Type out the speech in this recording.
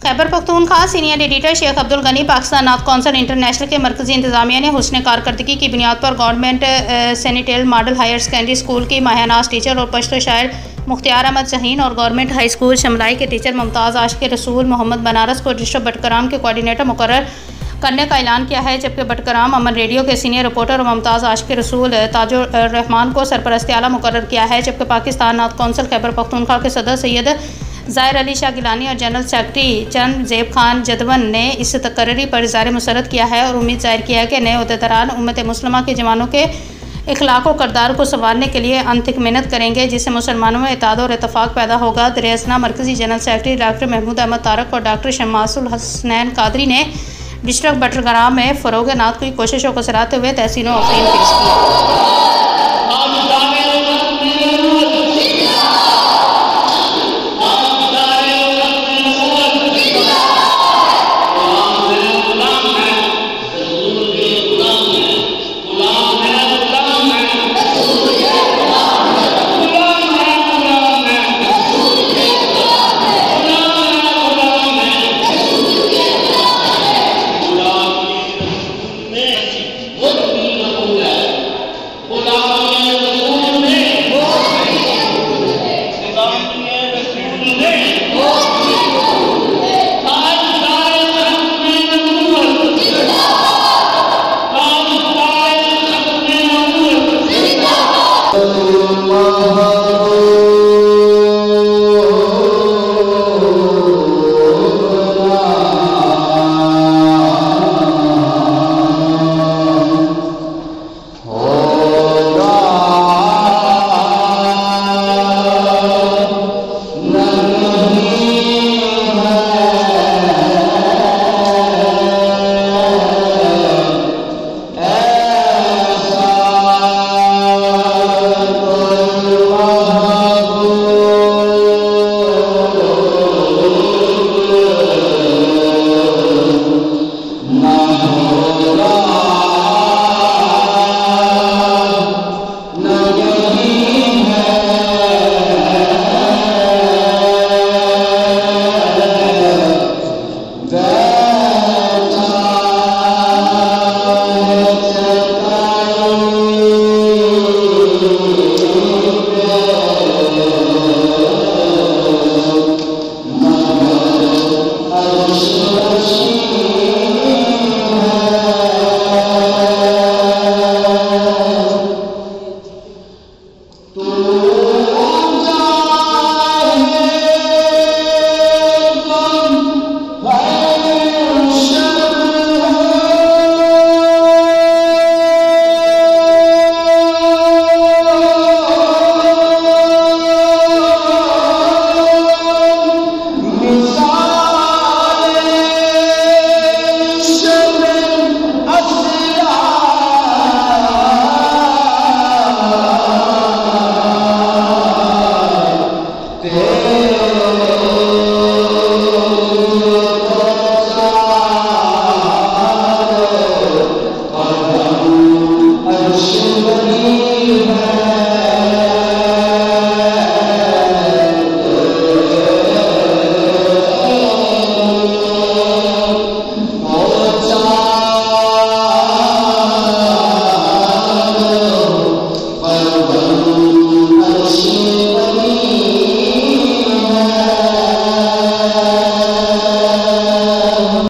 Khyber Pakhtunkhwa senior editor Sheikh Abdul Ghani Pakistan नात council international के मरकज़ी इंतज़ामिया ने हुस्न कारकर्दगी की बुनियाद पर गवर्नमेंट सैनिटेल मॉडल हायर सेकेंडरी स्कूल की माहियानाज टीचर और पश्तो शायर मुख्तियार अहमद शहीन और गवर्नमेंट हाई स्कूल शमलाई के टीचर मुमताज़ आशिक रसूल मोहम्मद बनारस को डिस्ट्रिक्ट बटकराम के कोऑर्डिनेटर मुकर्रर करने का ऐलान किया है, जबकि बटकराम अमन रेडियो के सीनियर रिपोर्टर और मुमताज़ आशिक रसूल ताजुर रहमान को सरपरस्ती आला मुकर्रर किया है। जबकि पाकिस्तान नात कौंसिल खैबर पख्तूनख्वा के सदर सैयद ज़ाहिर अली शाह गिलानी और जनरल सेक्रेटरी चंद ज़ेब खान जदवन ने इस तकर्री पर इज़हार मुसरत किया है और उम्मीद ज़ाहिर किया है कि नए अहदेदारान उम्मत मुस्लिमा के जवानों के इखलाक व करदार को संवारने के लिए अनथिक मेहनत करेंगे, जिससे मुसलमानों में इत्तेहाद और इत्तफाक पैदा होगा। दरियासना मरकज़ी general secretary doctor Mahmood Ahmed Tariq और डॉक्टर शम्मासुल हसनैन कादरी ने डिस्ट्रिक्ट बटरग्राम में फ़रोग़ नात की कोशिशों को सराहते हुए तहसीन व अफ़ीम पेश की।